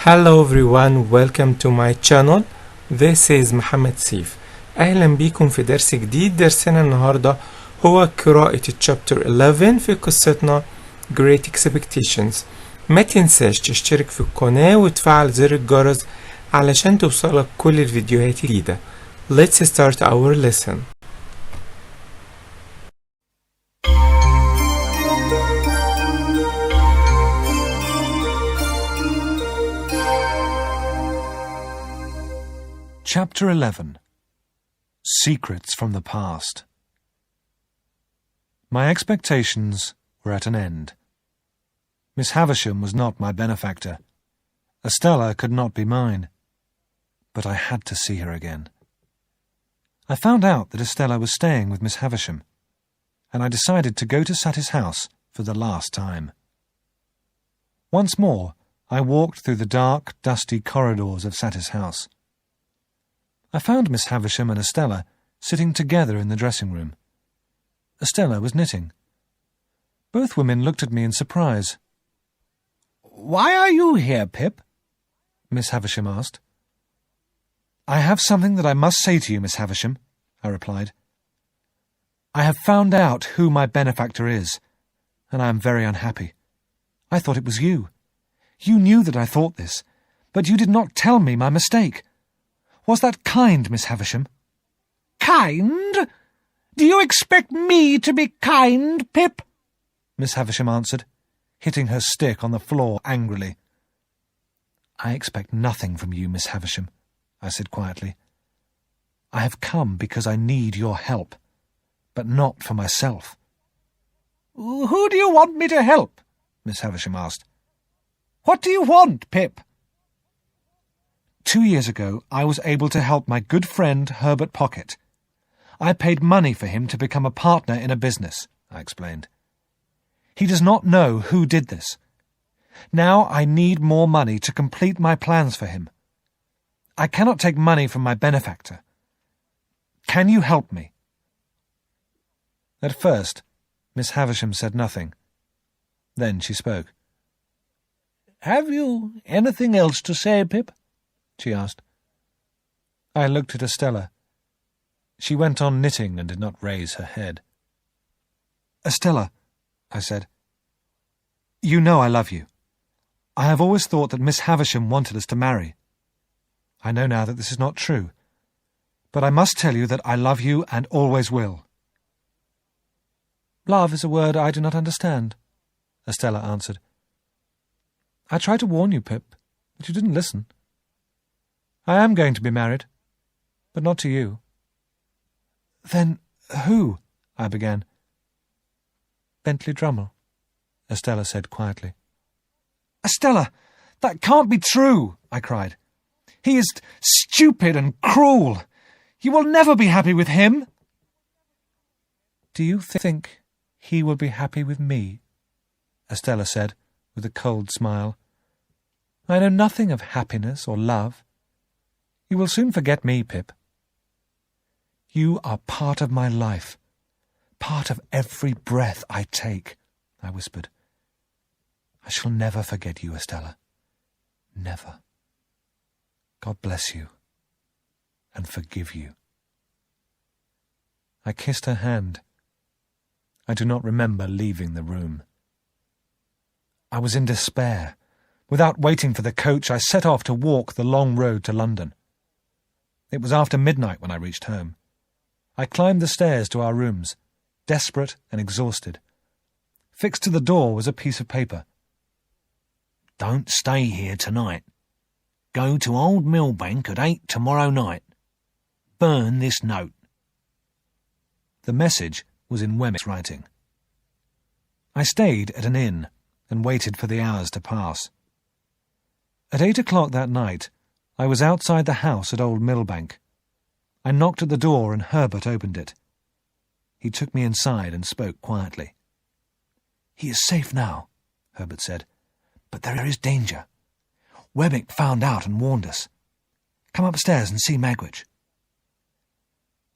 Hello everyone, welcome to my channel. This is محمد سيف. أهلا بيكم في درس جديد. درسنا النهاردة هو قراءة الشابتر 11 في قصتنا Great Expectations. ما تنساش تشترك في القناة وتفعل زر الجرس علشان توصلك كل الفيديوهات الجديدة. Let's start our lesson. Chapter 11. Secrets from the Past. My expectations were at an end. Miss Havisham was not my benefactor. Estella could not be mine. But I had to see her again. I found out that Estella was staying with Miss Havisham, and I decided to go to Sattie's house for the last time. Once more, I walked through the dark, dusty corridors of Sattie's house. I found Miss Havisham and Estella sitting together in the dressing room. Estella was knitting. Both women looked at me in surprise. "Why are you here, Pip?" Miss Havisham asked. "I have something that I must say to you, Miss Havisham," I replied. "I have found out who my benefactor is, and I am very unhappy. I thought it was you. You knew that I thought this, but you did not tell me my mistake. Was that kind, Miss Havisham?" "Kind? Do you expect me to be kind, Pip?" Miss Havisham answered, hitting her stick on the floor angrily. "I expect nothing from you, Miss Havisham," I said quietly. "I have come because I need your help, but not for myself." "Who do you want me to help?" Miss Havisham asked. "What do you want, Pip?" 2 years ago, I was able to help my good friend Herbert Pocket. I paid money for him to become a partner in a business, I explained. He does not know who did this. Now I need more money to complete my plans for him. I cannot take money from my benefactor. Can you help me? At first, Miss Havisham said nothing. Then she spoke. "Have you anything else to say, Pip?" she asked. I looked at Estella. She went on knitting and did not raise her head. "Estella," I said, "you know I love you. I have always thought that Miss Havisham wanted us to marry. I know now that this is not true, but I must tell you that I love you and always will." "Love is a word I do not understand," Estella answered. "I tried to warn you, Pip, but you didn't listen. I am going to be married, but not to you." "Then who?" I began. "Bentley Drummle," Estella said quietly. "Estella, that can't be true," I cried. "He is stupid and cruel. You will never be happy with him." "Do you think he will be happy with me?" Estella said, with a cold smile. "I know nothing of happiness or love. You will soon forget me, Pip." "You are part of my life, part of every breath I take," I whispered. "I shall never forget you, Estella. Never. God bless you, and forgive you." I kissed her hand. I do not remember leaving the room. I was in despair. Without waiting for the coach, I set off to walk the long road to London. It was after midnight when I reached home. I climbed the stairs to our rooms, desperate and exhausted. Fixed to the door was a piece of paper. "Don't stay here tonight. Go to Old Millbank at 8 tomorrow night. Burn this note." The message was in Wemmick's writing. I stayed at an inn and waited for the hours to pass. At 8 o'clock that night, I was outside the house at Old Millbank. I knocked at the door and Herbert opened it. He took me inside and spoke quietly. "He is safe now," Herbert said, "but there is danger. Wemmick found out and warned us. Come upstairs and see Magwitch."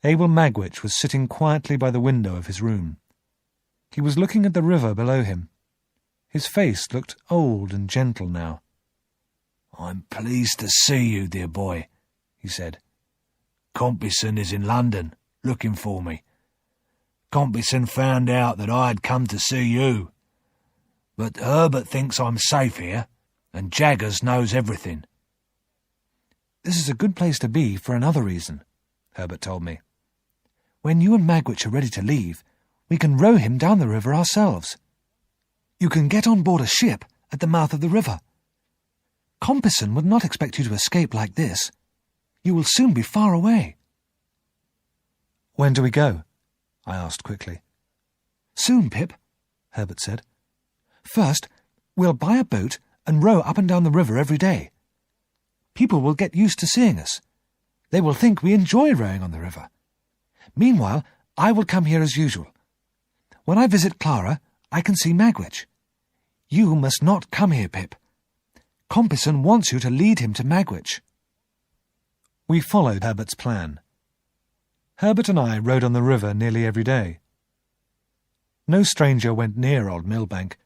Abel Magwitch was sitting quietly by the window of his room. He was looking at the river below him. His face looked old and gentle now. "I'm pleased to see you, dear boy," he said. "Compeyson is in London, looking for me. Compeyson found out that I had come to see you. But Herbert thinks I'm safe here, and Jaggers knows everything." "This is a good place to be for another reason," Herbert told me. "When you and Magwitch are ready to leave, we can row him down the river ourselves. You can get on board a ship at the mouth of the river. Compeyson would not expect you to escape like this. You will soon be far away." "When do we go?" I asked quickly. "Soon, Pip," Herbert said. "First, we'll buy a boat and row up and down the river every day. People will get used to seeing us. They will think we enjoy rowing on the river. Meanwhile, I will come here as usual. When I visit Clara, I can see Magwitch. You must not come here, Pip. Compeyson wants you to lead him to Magwitch." We followed Herbert's plan. Herbert and I rowed on the river nearly every day. No stranger went near Old Millbank,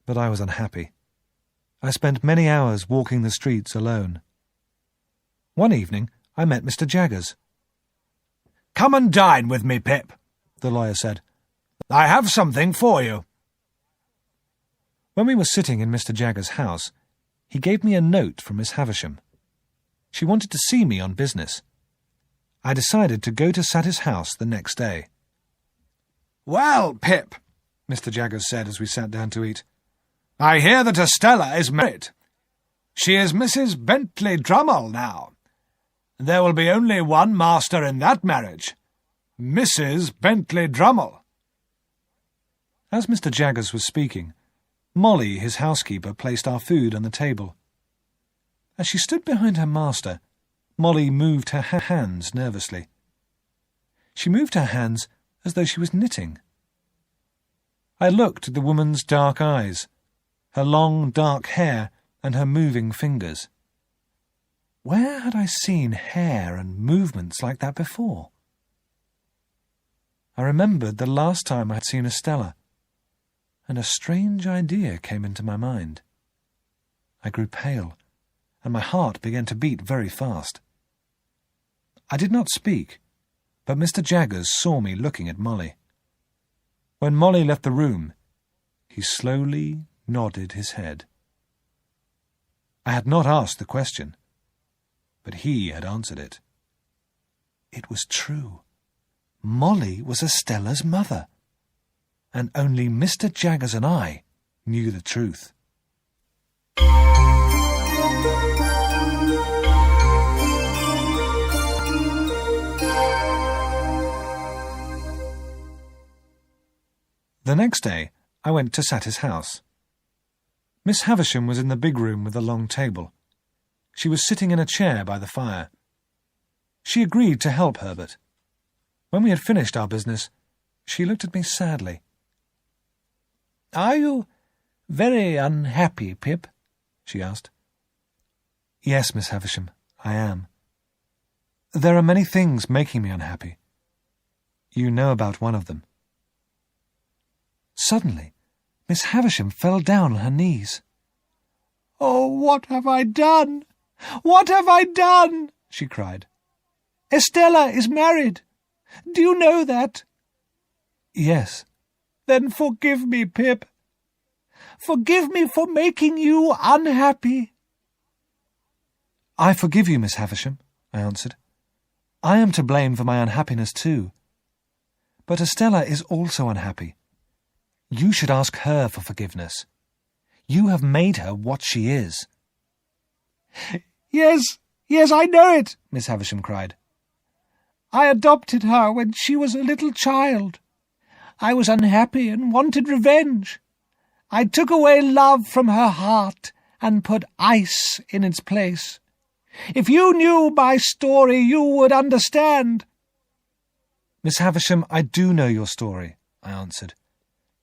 but I was unhappy. I spent many hours walking the streets alone. One evening, I met Mr. Jaggers. "Come and dine with me, Pip," the lawyer said. "I have something for you." When we were sitting in Mr. Jaggers' house, he gave me a note from Miss Havisham. She wanted to see me on business. I decided to go to Saty's house the next day. "Well, Pip," Mr. Jaggers said as we sat down to eat, "I hear that Estella is married. She is Mrs. Bentley Drummle now. There will be only one master in that marriage, Mrs. Bentley Drummle." As Mr. Jaggers was speaking, Molly, his housekeeper, placed our food on the table. As she stood behind her master, Molly moved her hands nervously. She moved her hands as though she was knitting. I looked at the woman's dark eyes, her long dark hair, and her moving fingers. Where had I seen hair and movements like that before? I remembered the last time I had seen Estella, and a strange idea came into my mind. I grew pale, and my heart began to beat very fast. I did not speak, but Mr. Jaggers saw me looking at Molly. When Molly left the room, he slowly nodded his head. I had not asked the question, but he had answered it. It was true. Molly was Estella's mother, and only Mr. Jaggers and I knew the truth. The next day, I went to Saty's house. Miss Havisham was in the big room with the long table. She was sitting in a chair by the fire. She agreed to help Herbert. When we had finished our business, she looked at me sadly. "Are you very unhappy, Pip?" she asked. "Yes, Miss Havisham, I am. There are many things making me unhappy. You know about one of them." Suddenly, Miss Havisham fell down on her knees. "Oh, what have I done? What have I done?" she cried. "Estella is married. Do you know that?" "Yes." "Then forgive me, Pip. Forgive me for making you unhappy." "I forgive you, Miss Havisham," I answered. "I am to blame for my unhappiness too. But Estella is also unhappy. You should ask her for forgiveness. You have made her what she is." Yes, I know it," Miss Havisham cried. "I adopted her when she was a little child. I was unhappy and wanted revenge. I took away love from her heart and put ice in its place. If you knew my story, you would understand." "Miss Havisham, I do know your story," I answered.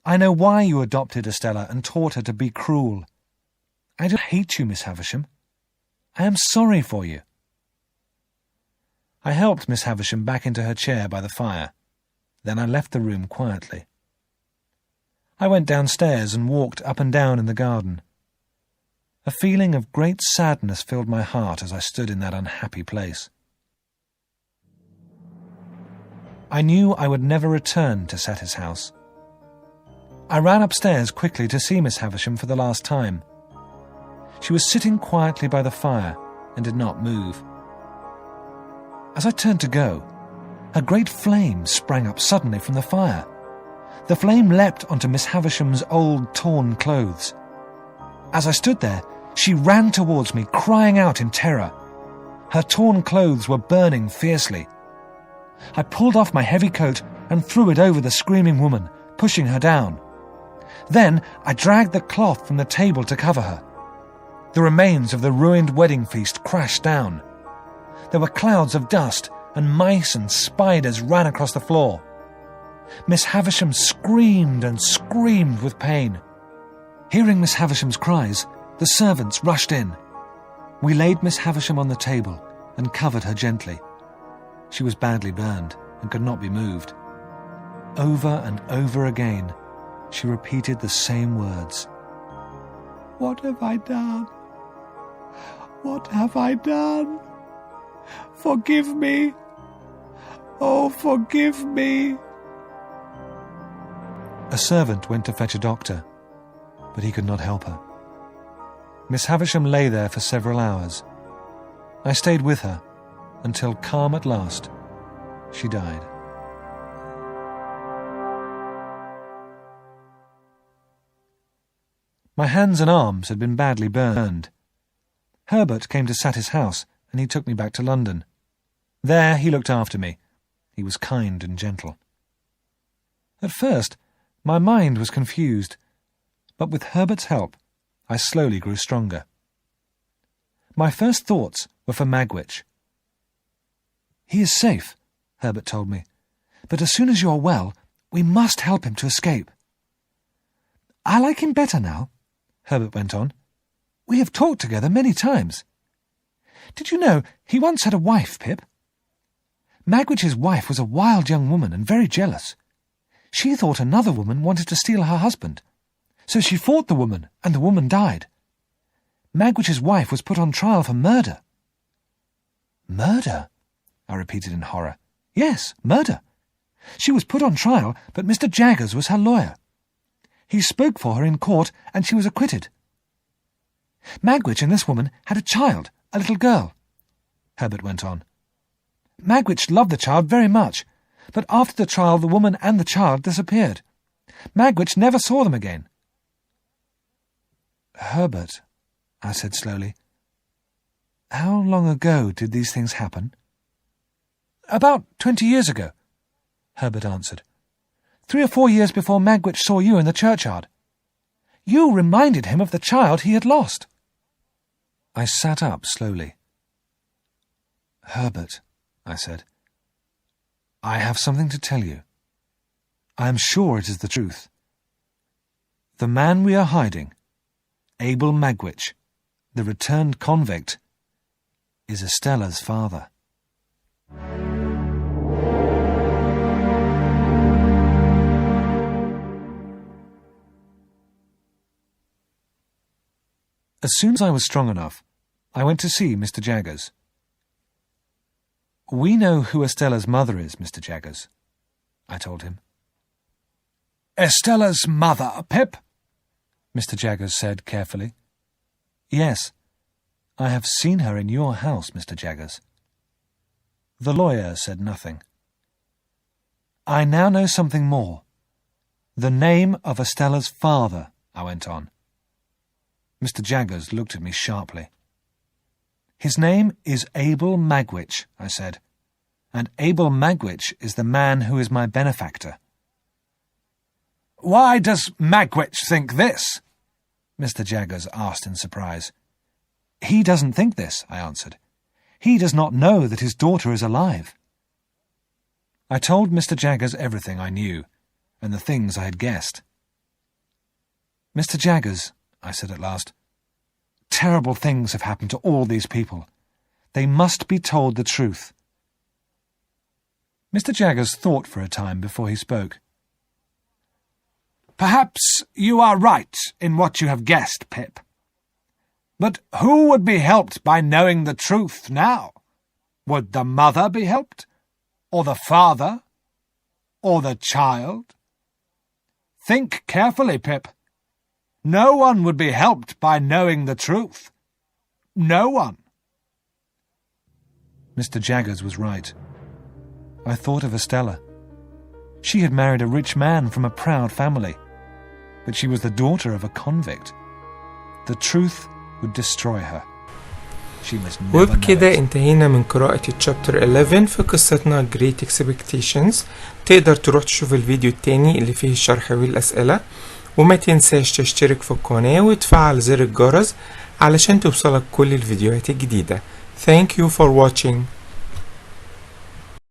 "I know why you adopted Estella and taught her to be cruel. I don't hate you, Miss Havisham. I am sorry for you." I helped Miss Havisham back into her chair by the fire. Then I left the room quietly. I went downstairs and walked up and down in the garden. A feeling of great sadness filled my heart as I stood in that unhappy place. I knew I would never return to Sette's house. I ran upstairs quickly to see Miss Havisham for the last time. She was sitting quietly by the fire and did not move. As I turned to go, a great flame sprang up suddenly from the fire. The flame leapt onto Miss Havisham's old torn clothes. As I stood there, she ran towards me, crying out in terror. Her torn clothes were burning fiercely. I pulled off my heavy coat and threw it over the screaming woman, pushing her down. Then I dragged the cloth from the table to cover her. The remains of the ruined wedding feast crashed down. There were clouds of dust, and mice and spiders ran across the floor. Miss Havisham screamed and screamed with pain. Hearing Miss Havisham's cries, the servants rushed in. We laid Miss Havisham on the table and covered her gently. She was badly burned and could not be moved. Over and over again, she repeated the same words. "What have I done? What have I done? Forgive me! Oh, forgive me!" A servant went to fetch a doctor, but he could not help her. Miss Havisham lay there for several hours. I stayed with her until, calm at last, she died. My hands and arms had been badly burned. Herbert came to Sette's house, and he took me back to London. There he looked after me. He was kind and gentle. At first, my mind was confused, but with Herbert's help, I slowly grew stronger. My first thoughts were for Magwitch. "He is safe," Herbert told me, "but as soon as you are well, we must help him to escape." "I like him better now," Herbert went on. "We have talked together many times. Did you know he once had a wife, Pip? Magwitch's wife was a wild young woman and very jealous. She thought another woman wanted to steal her husband, so she fought the woman, and the woman died. Magwitch's wife was put on trial for murder." "Murder?" I repeated in horror. "Yes, murder. She was put on trial, but Mr. Jaggers was her lawyer. He spoke for her in court, and she was acquitted. Magwitch and this woman had a child, a little girl," Herbert went on. "Magwitch loved the child very much, but after the trial the woman and the child disappeared. Magwitch never saw them again." "Herbert," I said slowly, "how long ago did these things happen?" "About 20 years ago," Herbert answered. 3 or 4 years before Magwitch saw you in the churchyard. You reminded him of the child he had lost." I sat up slowly. "Herbert," I said, "I have something to tell you. I am sure it is the truth. The man we are hiding, Abel Magwitch, the returned convict, is Estella's father." As soon as I was strong enough, I went to see Mr. Jaggers. "We know who Estella's mother is, Mr. Jaggers," I told him. "Estella's mother, Pip?" Mr. Jaggers said carefully. "Yes, I have seen her in your house, Mr. Jaggers." The lawyer said nothing. "I now know something more. The name of Estella's father," I went on. Mr. Jaggers looked at me sharply. "His name is Abel Magwitch," I said, "and Abel Magwitch is the man who is my benefactor." "Why does Magwitch think this?" Mr. Jaggers asked in surprise. "He doesn't think this," I answered. "He does not know that his daughter is alive." I told Mr. Jaggers everything I knew, and the things I had guessed. "Mr. Jaggers," I said at last, "terrible things have happened to all these people. They must be told the truth." Mr. Jaggers thought for a time before he spoke. "Perhaps you are right in what you have guessed, Pip. But who would be helped by knowing the truth now? Would the mother be helped? Or the father? Or the child? Think carefully, Pip. No one would be helped by knowing the truth. No one. Mr. Jaggers was right. I thought of Estella. She had married a rich man from a proud family, but she was the daughter of a convict. The truth would destroy her. She must never know وبكده it. انتهينا من قراءة الشابتر 11 في قصتنا Great Expectations. تقدر تروح تشوف الفيديو التاني اللي فيه الشرح والأسئلة، وما تنساش تشترك في القناة وتفعل زر الجرس علشان توصلك كل الفيديوهات الجديدة. Thank you for watching.